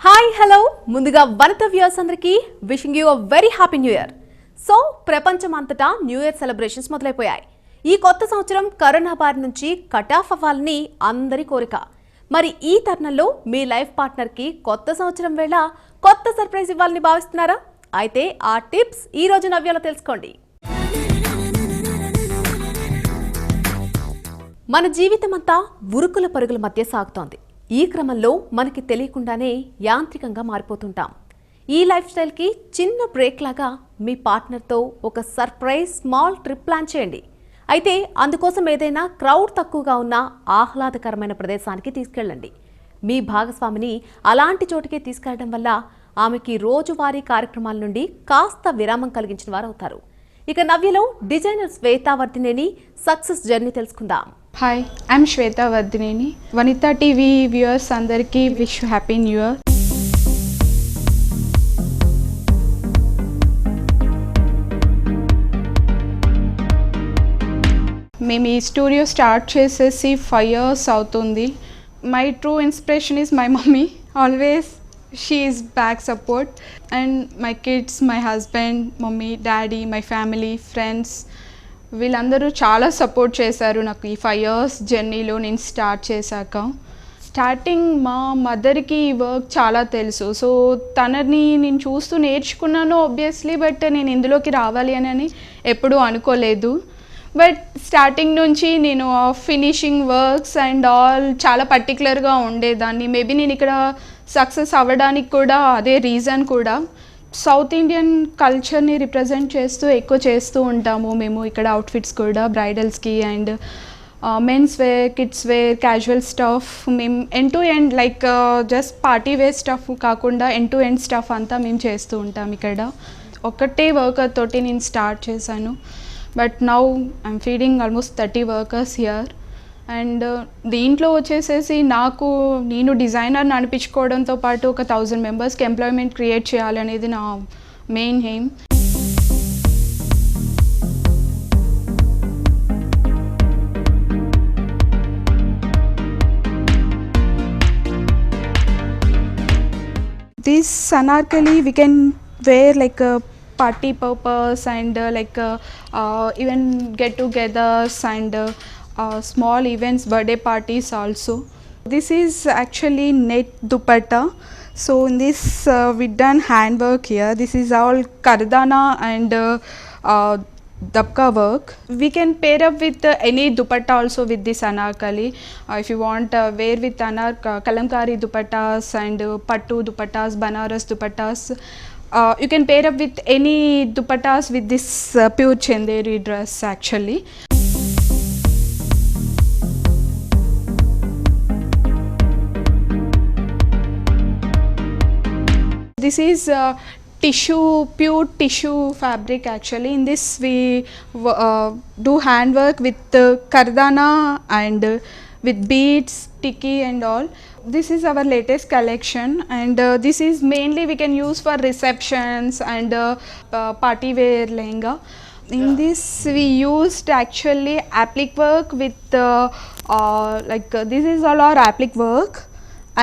Hi hello ముందుగా వనిత viewers అందరికీ wishing you a very happy new year. So ప్రపంచమంతటా new year celebrations మొదలైపోయాయి. ఈ కొత్త సంవత్సరం కరోనా బారి నుంచి కటాఫ్ అవ్వాలని అందరి కోరిక. మరి ఈ తరుణంలో మీ లైఫ్ పార్ట్నర్కి కొత్త సంవత్సరం వేళ కొత్త సర్ప్రైజ్ ఇవ్వాలని భావిస్తున్నారా? అయితే ఆ టిప్స్ ఈ రోజు నవ్యాలో తెలుసుకోండి. మన జీవితం అంతా ఉరుకుల పరుగుల మధ్య సాగుతోంది. ఈ క్రమంలో మనకి తెలియకుండానే యాంత్రికంగా మారిపోతుంటాం. ఈ లైఫ్ స్టైల్కి చిన్న బ్రేక్ లాగా మీ పార్ట్నర్తో ఒక సర్ప్రైజ్ స్మాల్ ట్రిప్ ప్లాన్ చేయండి. అయితే అందుకోసం ఏదైనా క్రౌడ్ తక్కువగా ఉన్న ఆహ్లాదకరమైన ప్రదేశానికి తీసుకెళ్ళండి. మీ భాగస్వామిని అలాంటి చోటుకే తీసుకెళ్లడం వల్ల ఆమెకి రోజువారీ కార్యక్రమాల నుండి కాస్త విరామం కలిగించిన వారు అవుతారు. ఇక నవ్యలో designer Shweta Vardhineni success journey తెలుసుకుందాం. Hi, I'm Shweta Vardhineni. Vanitha TV viewers అందరికీ విష్ హ్యాపీ న్యూ ఇయర్. మేము ఈ స్టూడియో స్టార్ట్ చేసేసి 5 years అవుతుంది. My true inspiration is my mummy. Always she is back support and my kids, my husband, mummy, daddy, my family, friends వీళ్ళందరూ చాలా support చేశారు నాకు ఈ 5 years జర్నీలో నేను స్టార్ట్ చేశాక. స్టార్టింగ్ మా మదర్కి ఈ వర్క్ చాలా తెలుసు. సో తనని నేను చూస్తూ నేర్చుకున్నాను ఆబ్వియస్లీ, బట్ నేను ఇందులోకి రావాలి అని ఎప్పుడూ అనుకోలేదు. బట్ స్టార్టింగ్ నుంచి నేను ఫినిషింగ్ వర్క్స్ అండ్ ఆల్ చాలా పర్టికులర్గా ఉండేదాన్ని. మేబీ నేను ఇక్కడ సక్సెస్ అవ్వడానికి కూడా అదే రీజన్ కూడా. సౌత్ ఇండియన్ కల్చర్ని రిప్రజెంట్ చేస్తూ ఎక్కువ చేస్తూ ఉంటాము మేము ఇక్కడ అవుట్ఫిట్స్ కూడా బ్రైడల్స్కి and men's wear, kids wear, casual stuff. మేము end to end like just party wear stuff కాకుండా ఎండ్ టు ఎండ్ స్టఫ్ అంతా మేము చేస్తూ ఉంటాం ఇక్కడ. ఒకటే వర్కర్ తోటి నేను స్టార్ట్ చేశాను, but now I'm feeding almost 30 workers here. And దీంట్లో వచ్చేసేసి నేను డిజైనర్ని అనిపించుకోవడంతో పాటు ఒక 1000 members ఎంప్లాయ్మెంట్ క్రియేట్ చేయాలనేది నా main aim. This anarkali we can wear like a party purpose and even get-togethers and small events, birthday parties also. This is actually net dupatta. So in this we done handwork here. This is all kardana and dabka work. We can pair up with any dupatta also with this anarkali. If you want wear with kalamkari dupattas and pattu dupattas, banaras dupattas, you can pair up with any dupattas with this pure chanderi dress actually. This is pure tissue fabric actually. In this we do handwork with kardana and with beads, tikki and all. This is our latest collection and this is mainly we can use for receptions and party wear lehenga. In this we used actually applique work with this is all our applique work.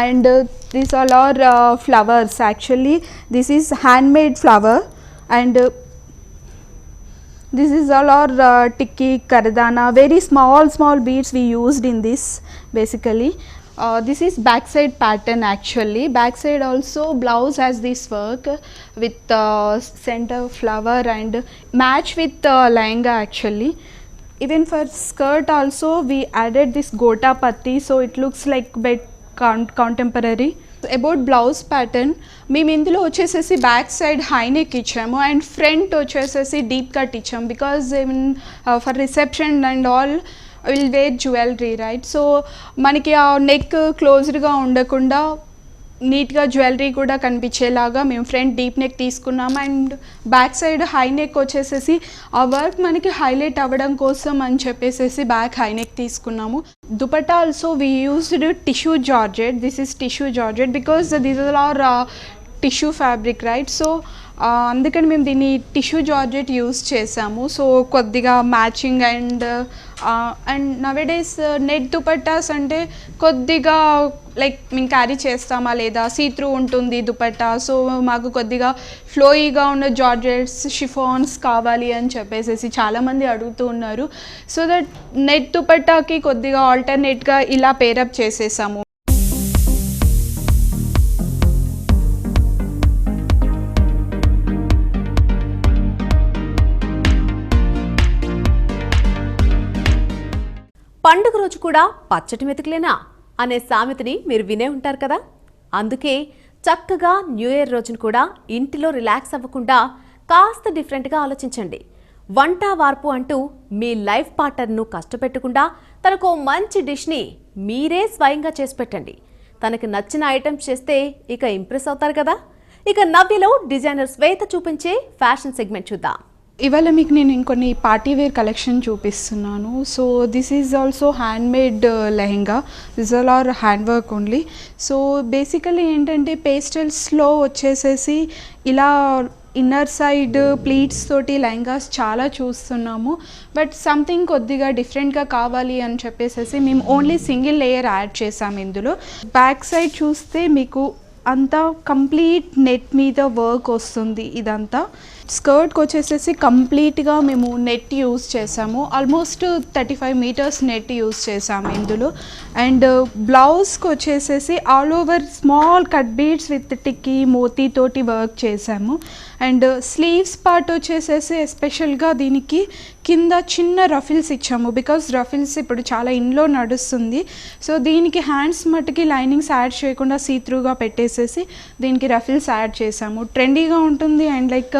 And these all are flowers actually. This is handmade flower and this is all our tikki, kardana, very small beads we used in this basically. This is backside pattern actually. Backside also blouse has this work with center flower and match with lehenga actually. Even for skirt also we added this gota patti, so it looks like bit contemporary. About blouse pattern, మేము ఇందులో వచ్చేసేసి back side high neck ఇచ్చాము and front వచ్చేసేసి deep cut ఇచ్చాము because for reception and all will wear jewellery right. So మనకి ఆ neck క్లోజ్డ్గా ఉండకుండా నీట్గా జ్యువెలరీ కూడా కనిపించేలాగా మేము ఫ్రంట్ డీప్ నెక్ తీసుకున్నాము and back side high neck వచ్చేసేసి ఆ వర్క్ మనకి హైలైట్ అవ్వడం కోసం అని చెప్పేసి బ్యాక్ హై నెక్ తీసుకున్నాము. Dupatta also we used tissue georgette. This is tissue georgette because this is are tissue fabric right. So అందుకని మేము దీన్ని టిష్యూ జార్జెట్ యూస్ చేసాము. సో కొద్దిగా matching and and nowadays net dupattas అంటే కొద్దిగా లైక్ మేము క్యారీ చేస్తామా లేదా సీ త్రూ ఉంటుంది దుపట్టా, సో మాకు కొద్దిగా ఫ్లోయిగా ఉన్న జార్జెట్స్ షిఫాన్స్ కావాలి అని చెప్పేసి చాలామంది అడుగుతూ ఉన్నారు. సో దట్ నెట్ దుపట్టాకి కొద్దిగా ఆల్టర్నేట్గా ఇలా పేరప్ చేసేసాము. పండుగ రోజు కూడా పచ్చటి మెతుకులేనా అనే సామెతని మీరు వినే ఉంటారు కదా. అందుకే చక్కగా న్యూ ఇయర్ రోజున కూడా ఇంటిలో రిలాక్స్ అవ్వకుండా కాస్త డిఫరెంట్గా ఆలోచించండి. వంట వార్పు అంటూ మీ లైఫ్ పార్ట్నర్ను కష్టపెట్టకుండా తనకు మంచి డిష్ని మీరే స్వయంగా చేసి పెట్టండి. తనకి నచ్చిన ఐటమ్స్ చేస్తే ఇక ఇంప్రెస్ అవుతారు కదా. ఇక నవ్యలో డిజైనర్ శ్వేత చూపించే ఫ్యాషన్ సెగ్మెంట్ చూద్దాం. ఇవాళ మీకు నేను ఇంకొన్ని పార్టీ వేర్ కలెక్షన్ చూపిస్తున్నాను. So this is also hand made lehenga, this all are hand work only. So basically ఏంటంటే పేస్టల్స్లో వచ్చేసేసి ఇలా ఇన్నర్ సైడ్ ప్లీట్స్ తోటి లెహంగాస్ చాలా చూస్తున్నాము. బట్ సంథింగ్ కొద్దిగా డిఫరెంట్గా కావాలి అని చెప్పేసి మేము ఓన్లీ సింగిల్ లేయర్ యాడ్ చేసాము ఇందులో. బ్యాక్ సైడ్ చూస్తే మీకు అంతా కంప్లీట్ నెట్ మీద వర్క్ వస్తుంది. ఇదంతా స్కర్ట్కి వచ్చేసేసి కంప్లీట్గా మేము నెట్ యూస్ చేసాము, ఆల్మోస్ట్ 35 మీటర్స్ నెట్ యూస్ చేసాము ఇందులో. అండ్ బ్లౌజ్కి వచ్చేసేసి all over small cut beads with టిక్కీ మోతీ తోటి వర్క్ చేసాము. అండ్ స్లీవ్స్ పార్ట్ వచ్చేసేసి ఎస్పెషల్గా దీనికి కింద చిన్న రఫిల్స్ ఇచ్చాము, బికాస్ రఫిల్స్ ఇప్పుడు చాలా ఇంట్లో నడుస్తుంది. సో దీనికి హ్యాండ్స్ మట్టుకి లైనింగ్స్ యాడ్ చేయకుండా సీ త్రూగా పెట్టేసేసి దీనికి రఫిల్స్ యాడ్ చేసాము. ట్రెండీగా ఉంటుంది. అండ్ లైక్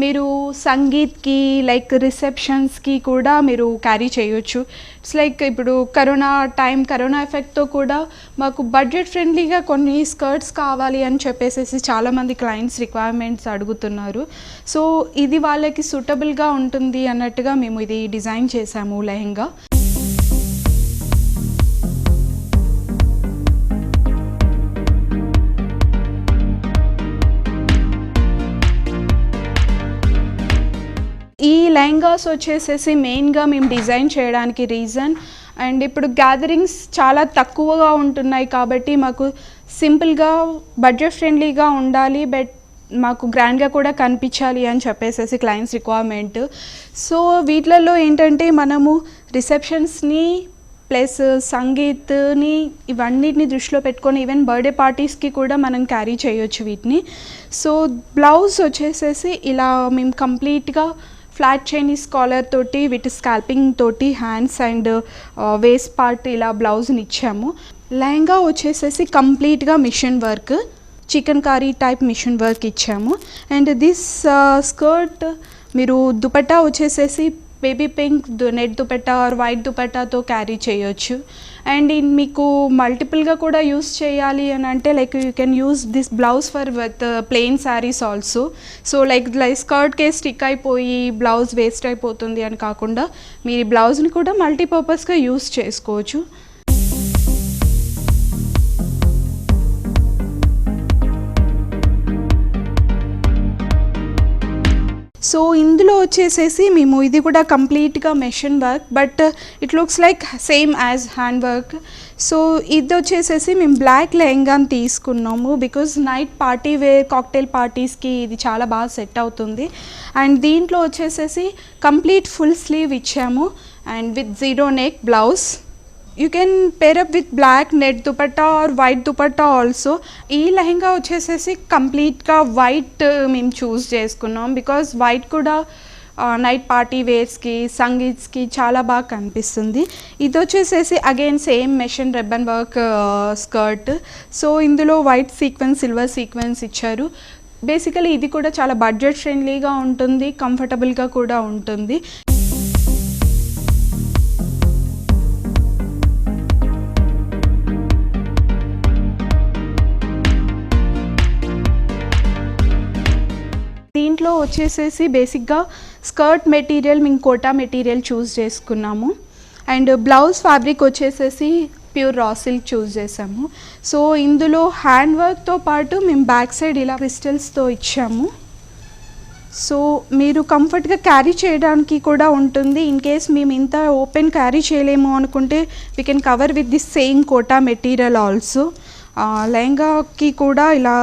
మీరు సంగీత్కి లైక్ రిసెప్షన్స్కి కూడా మీరు క్యారీ చేయొచ్చు. ఇట్స్ లైక్ ఇప్పుడు కరోనా ఎఫెక్ట్తో కూడా మాకు బడ్జెట్ ఫ్రెండ్లీగా కొన్ని స్కర్ట్స్ కావాలి అని చెప్పేసి చాలామంది క్లయింట్స్ రిక్వైర్మెంట్స్ అడుగుతున్నారు. సో ఇది వాళ్ళకి సూటబుల్గా ఉంటుంది అన్నట్టుగా మేము ఇది డిజైన్ చేసాము లెహెంగా. ఈ లెహంగాస్ వచ్చేసేసి మెయిన్గా మేము డిజైన్ చేయడానికి రీజన్, అండ్ ఇప్పుడు గ్యాదరింగ్స్ చాలా తక్కువగా ఉంటున్నాయి కాబట్టి మాకు సింపుల్గా బడ్జెట్ ఫ్రెండ్లీగా ఉండాలి, బట్ మాకు గ్రాండ్గా కూడా కనిపించాలి అని చెప్పేసి క్లయింట్స్ రిక్వైర్మెంట్. సో వీటిలలో ఏంటంటే మనము రిసెప్షన్స్ని ప్లస్ సంగీత్ని ఇవన్నిటిని దృష్టిలో పెట్టుకొని ఈవెన్ బర్త్డే పార్టీస్కి కూడా మనం క్యారీ చేయొచ్చు వీటిని. సో బ్లౌజ్ వచ్చేసేసి ఇలా మేము కంప్లీట్గా ఫ్లాట్ చైనీస్ కాలర్ తోటి విత్ స్కాల్పింగ్ తోటి హ్యాండ్స్ అండ్ వేస్ట్ పార్ట్ ఇలా బ్లౌజ్ని ఇచ్చాము. లెహంగా వచ్చేసేసి కంప్లీట్గా machine work, chikankari type machine work ఇచ్చాము. అండ్ దిస్ స్కర్ట్ మీరు దుపట్టా వచ్చేసేసి baby pink net dupatta or white దుపట్టాతో క్యారీ చేయొచ్చు. అండ్ మీకు మల్టిపుల్గా కూడా యూస్ చేయాలి అని అంటే like you can use this blouse for with plain saris also. So like స్కర్ట్కే స్టిక్ అయిపోయి బ్లౌజ్ వేస్ట్ అయిపోతుంది అని కాకుండా మీరు ఈ బ్లౌజ్ని కూడా మల్టీపర్పస్గా యూస్ చేసుకోవచ్చు. సో ఇందులో వచ్చేసేసి మేము ఇది కూడా కంప్లీట్గా machine work, but it looks like same as hand work. So ఇది వచ్చేసేసి మేము బ్లాక్ లెహంగాని తీసుకున్నాము because night party wear cocktail పార్టీస్కి ఇది చాలా బాగా సెట్ అవుతుంది. అండ్ దీంట్లో వచ్చేసేసి కంప్లీట్ ఫుల్ స్లీవ్ ఇచ్చాము and with zero neck blouse. You can pair up with black net dupatta or white dupatta also. ఈ లెహంగా వచ్చేసేసి కంప్లీట్గా వైట్ మేము చూస్ చేసుకున్నాం బికాజ్ వైట్ కూడా నైట్ పార్టీ వేర్స్కి సంగీత్స్కి చాలా బాగా కనిపిస్తుంది. ఇది వచ్చేసేసి again same machine ribbon work skirt. So ఇందులో వైట్ సీక్వెన్స్ సిల్వర్ సీక్వెన్స్ ఇచ్చారు. బేసికలీ ఇది కూడా చాలా బడ్జెట్ ఫ్రెండ్లీగా ఉంటుంది, కంఫర్టబుల్గా కూడా ఉంటుంది. దీంట్లో వచ్చేసేసి బేసిక్గా స్కర్ట్ మెటీరియల్ మేము కోటా మెటీరియల్ చూస్ చేసుకున్నాము అండ్ బ్లౌజ్ ఫ్యాబ్రిక్ వచ్చేసేసి ప్యూర్ రా సిల్క్ చూస్ చేసాము. సో ఇందులో హ్యాండ్ వర్క్తో పాటు మేము బ్యాక్ సైడ్ ఇలా క్రిస్టల్స్తో ఇచ్చాము. సో మీరు కంఫర్ట్గా క్యారీ చేయడానికి కూడా ఉంటుంది. ఇన్ కేస్ మేము ఇంత ఓపెన్ క్యారీ చేయలేము అనుకుంటే we can cover with this same Kota material also. లెహంగాకి కూడా ఇలా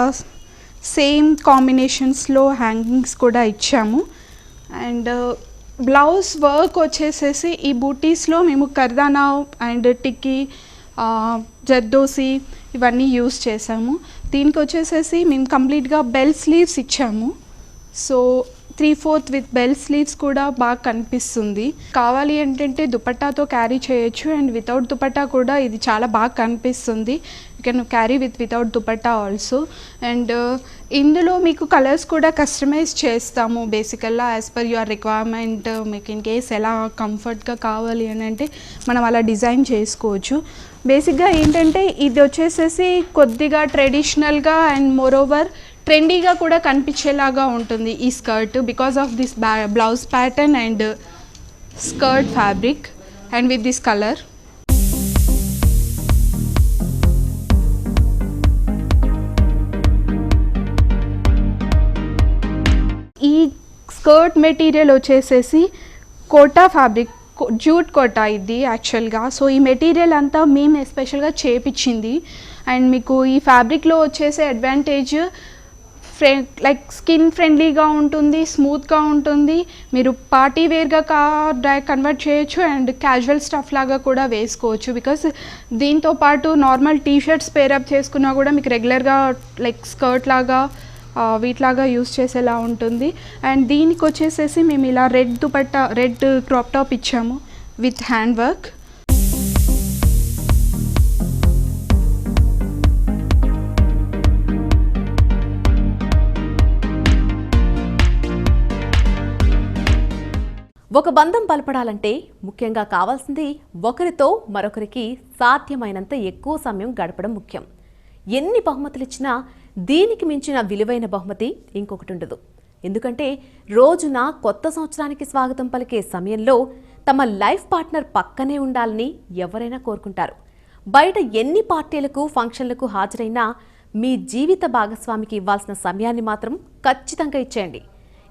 సేమ్ కాంబినేషన్స్లో హ్యాంగింగ్స్ కూడా ఇచ్చాము. అండ్ బ్లౌజ్ వర్క్ వచ్చేసేసి ఈ బూటీస్లో మేము కర్దానా అండ్ టిక్కీ, జర్దోసి ఇవన్నీ యూస్ చేసాము. దీనికి వచ్చేసేసి మేము కంప్లీట్గా బెల్ స్లీవ్స్ ఇచ్చాము. సో 3/4 విత్ బెల్ స్లీవ్స్ కూడా బాగా కనిపిస్తుంది. కావాలి ఏంటంటే దుపట్టాతో క్యారీ చేయొచ్చు, అండ్ వితౌట్ దుపట్టా కూడా ఇది చాలా బాగా కనిపిస్తుంది. You can carry without dupatta also. And ఇందులో మీకు కలర్స్ కూడా కస్టమైజ్ చేస్తాము బేసికల్గా యాజ్ పర్ యువర్ రిక్వైర్మెంట్. మీకు ఇన్ కేస్ ఎలా కంఫర్ట్గా కావాలి అని అంటే మనం అలా డిజైన్ చేసుకోవచ్చు. బేసిక్గా ఏంటంటే ఇది వచ్చేసేసి కొద్దిగా ట్రెడిషనల్గా అండ్ మోరోవర్ ట్రెండీగా కూడా కనిపించేలాగా ఉంటుంది ఈ skirt because of this blouse pattern and skirt fabric and with this colour. ఈ స్కర్ట్ మెటీరియల్ వచ్చేసేసి కోటా ఫ్యాబ్రిక్, జూట్ కోటా ఇది యాక్చువల్గా. సో ఈ మెటీరియల్ అంతా మేము ఎస్పెషల్గా చేపించింది. అండ్ మీకు ఈ ఫ్యాబ్రిక్లో వచ్చేసే అడ్వాంటేజ్ లైక్ స్కిన్ ఫ్రెండ్లీగా ఉంటుంది, స్మూత్గా ఉంటుంది. మీరు పార్టీ వేర్గా కన్వర్ట్ చేయొచ్చు అండ్ క్యాజువల్ స్టఫ్ లాగా కూడా వేసుకోవచ్చు. బికాస్ దీంతో పాటు నార్మల్ టీషర్ట్స్ పేరప్ చేసుకున్నా కూడా మీకు రెగ్యులర్గా లైక్ స్కర్ట్ లాగా వీటిలాగా యూస్ చేసేలా ఉంటుంది. అండ్ దీనికి వచ్చేసేసి మేము ఇలా red dupatta, red crop top ఇచ్చాము విత్ హ్యాండ్ వర్క్. ఒక బంధం బలపడాలంటే ముఖ్యంగా కావాల్సింది ఒకరితో మరొకరికి సాధ్యమైనంత ఎక్కువ సమయం గడపడం ముఖ్యం. ఎన్ని బహుమతులు ఇచ్చినా దీనికి మించిన విలువైన బహుమతి ఇంకొకటి ఉండదు. ఎందుకంటే రోజున కొత్త సంవత్సరానికి స్వాగతం పలికే సమయంలో తమ లైఫ్ పార్ట్నర్ పక్కనే ఉండాలని ఎవరైనా కోరుకుంటారు. బయట ఎన్ని పార్టీలకు, ఫంక్షన్లకు హాజరైనా మీ జీవిత భాగస్వామికి ఇవ్వాల్సిన సమయాన్ని మాత్రం ఖచ్చితంగా ఇచ్చేయండి.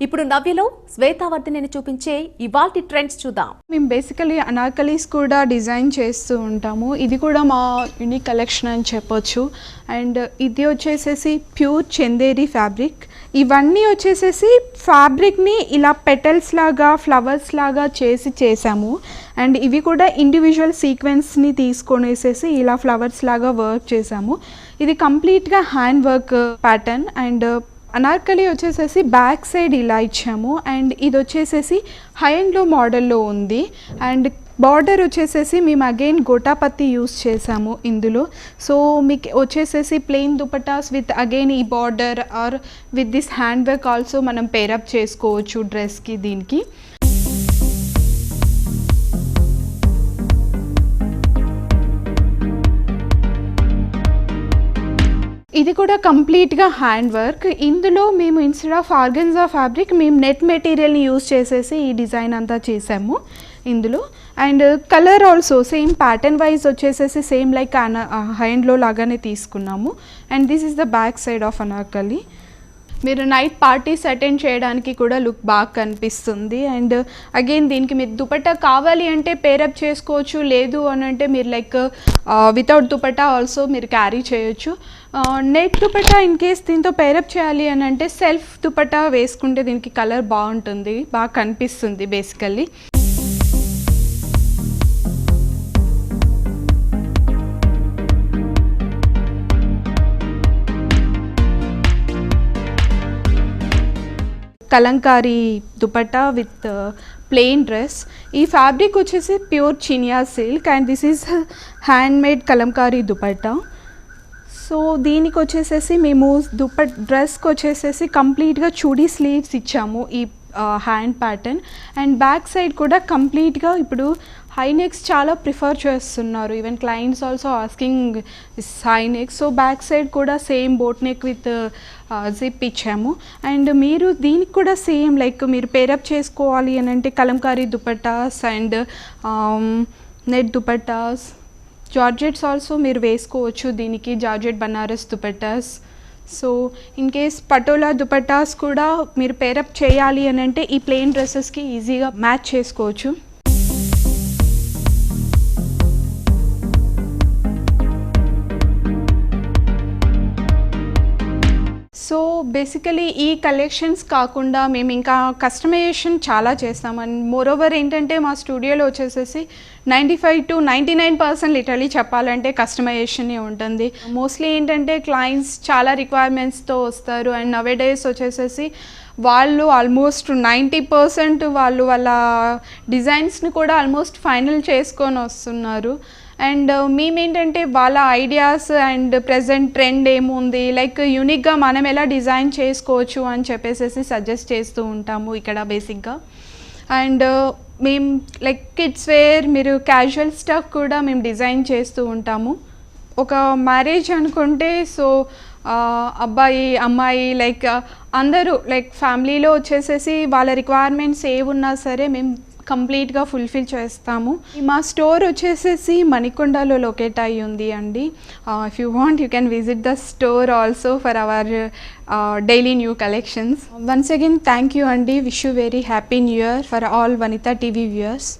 ఇప్పుడు నవ్యలో శ్వేతావర్ధిని చూపించే ఇవాల్టి ట్రెండ్స్ చూద్దాం. మేము బేసికలీ అనార్కలీస్ కూడా డిజైన్ చేస్తూ ఉంటాము. ఇది కూడా మా యూనిక్ కలెక్షన్ అని చెప్పొచ్చు. అండ్ ఇది వచ్చేసేసి ప్యూర్ చందేరి ఫ్యాబ్రిక్. ఇవన్నీ వచ్చేసేసి ఫ్యాబ్రిక్ని ఇలా పెటల్స్ లాగా, ఫ్లవర్స్ లాగా చేసాము. అండ్ ఇవి కూడా ఇండివిజువల్ సీక్వెన్స్ని తీసుకొనేసేసి ఇలా ఫ్లవర్స్ లాగా వర్క్ చేసాము. ఇది కంప్లీట్గా hand work pattern. And Anarkali వచ్చేసేసి బ్యాక్ సైడ్ ఇలా ఇచ్చాము. అండ్ ఇది వచ్చేసేసి హై అండ్ లో మోడల్లో ఉంది. అండ్ బార్డర్ వచ్చేసేసి మేము అగైన్ గోటాపత్తి యూస్ చేసాము ఇందులో. సో మీకు వచ్చేసేసి ప్లెయిన్ దుపట్టాస్ విత్ అగైన్ ఈ border or with this hand work also మనం పేరప్ చేసుకోవచ్చు డ్రెస్కి. దీనికి ఇది కూడా కంప్లీట్గా హ్యాండ్ వర్క్. ఇందులో మేము ఇన్స్టెడ్ ఆఫ్ ఆర్గన్జా ఫ్యాబ్రిక్ మేము నెట్ మెటీరియల్ని యూస్ చేసేసి ఈ డిజైన్ అంతా చేసాము ఇందులో. And colour also same pattern wise వచ్చేసేసి సేమ్ లైక్ హ్యాండ్లో లాగానే తీసుకున్నాము. And this is the back side of Anarkali. మీరు నైట్ పార్టీస్ అటెండ్ చేయడానికి కూడా లుక్ బాగా కనిపిస్తుంది. అండ్ అగైన్ దీనికి మీరు దుపట్టా కావాలి అంటే పేరప్ చేసుకోవచ్చు, లేదు అని అంటే మీరు లైక్ వితౌట్ దుపట్టా ఆల్సో మీరు క్యారీ చేయొచ్చు. నెట్ దుపట్టా ఇన్ కేస్ దీంతో పేరప్ చేయాలి అని అంటే సెల్ఫ్ దుపట్టా వేసుకుంటే దీనికి కలర్ బాగుంటుంది, బాగా కనిపిస్తుంది basically. Kalamkari dupatta with plain dress. ఈ ఫ్యాబ్రిక్ వచ్చేసి pure Chiniya silk and this is handmade Kalamkari dupatta. So దీనికి వచ్చేసేసి మేము డ్రెస్కి వచ్చేసేసి కంప్లీట్గా చూడీ స్లీవ్స్ ఇచ్చాము ఈ hand pattern. And back side కూడా కంప్లీట్గా ఇప్పుడు హై నెక్స్ చాలా ప్రిఫర్ చేస్తున్నారు. Even clients also asking high neck. So back side కూడా same boat neck with zip ఇచ్చాము. అండ్ మీరు దీనికి కూడా సేమ్ లైక్ మీరు పేరప్ చేసుకోవాలి అని అంటే Kalamkari dupattas and net dupattas, georgettes also మీరు వేసుకోవచ్చు దీనికి. Georgette Banaras dupattas. So in case patola dupattas కూడా మీరు పేరప్ చేయాలి అని అంటే ఈ ప్లెయిన్ డ్రెస్సెస్కి ఈజీగా మ్యాచ్ చేసుకోవచ్చు. సో బేసికలీ ఈ కలెక్షన్స్ కాకుండా మేము ఇంకా కస్టమైజేషన్ చాలా చేస్తాం. అండ్ మోరోవర్ ఏంటంటే మా స్టూడియోలో వచ్చేసేసి 95 to 99% లిటరలీ చెప్పాలంటే కస్టమైజేషనే ఉంటుంది. మోస్ట్లీ ఏంటంటే క్లయింట్స్ చాలా రిక్వైర్మెంట్స్తో వస్తారు అండ్ నవేడేస్ వచ్చేసేసి వాళ్ళు ఆల్మోస్ట్ 90% వాళ్ళు వాళ్ళ డిజైన్స్ని కూడా ఆల్మోస్ట్ ఫైనల్ చేసుకొని వస్తున్నారు. అండ్ మేమేంటంటే వాళ్ళ ఐడియాస్ అండ్ ప్రజెంట్ ట్రెండ్ ఏముంది, లైక్ యూనిక్గా మనం ఎలా డిజైన్ చేసుకోవచ్చు అని చెప్పేసి సజెస్ట్ చేస్తూ ఉంటాము ఇక్కడ బేసిక్గా. అండ్ మేము లైక్ కిడ్స్ వేర్, మీరు క్యాజువల్ స్టఫ్ కూడా మేము డిజైన్ చేస్తూ ఉంటాము. ఒక మ్యారేజ్ అనుకుంటే సో అబ్బాయి అమ్మాయి లైక్ అందరూ లైక్ ఫ్యామిలీలో వచ్చేసేసి వాళ్ళ రిక్వైర్మెంట్స్ ఏమున్నా సరే మేము కంప్లీట్గా ఫుల్ఫిల్ చేస్తాము. మా స్టోర్ వచ్చేసేసి మణికొండలో లొకేట్ అయ్యి ఉంది అండి. If you want you can visit the store also for our daily new collections. Once again thank you అండి. Wish you very happy new year for all Vanitha TV viewers.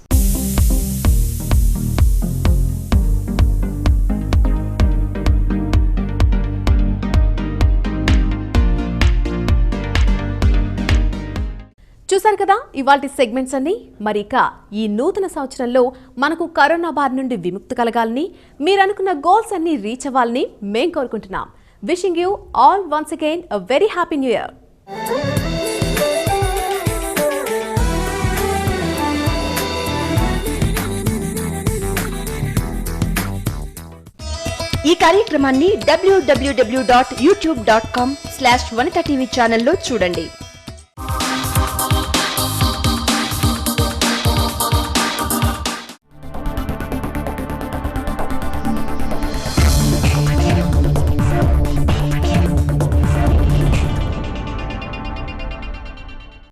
చూసారు కదా ఇవాల్టి సెగ్మెంట్స్ అన్ని. మరి ఇక ఈ నూతన సంవత్సరంలో మనకు కరోనా బారి నుండి విముక్తి కలగాలని, మీరు అనుకున్న గోల్స్ అన్ని రీచ్ అవ్వాలని మేం కోరుకుంటున్నాం. Wishing you all once again a very happy new year. ఈ కార్యక్రమాన్ని www.youtube.com/vanita TV ఛానల్లో చూడండి.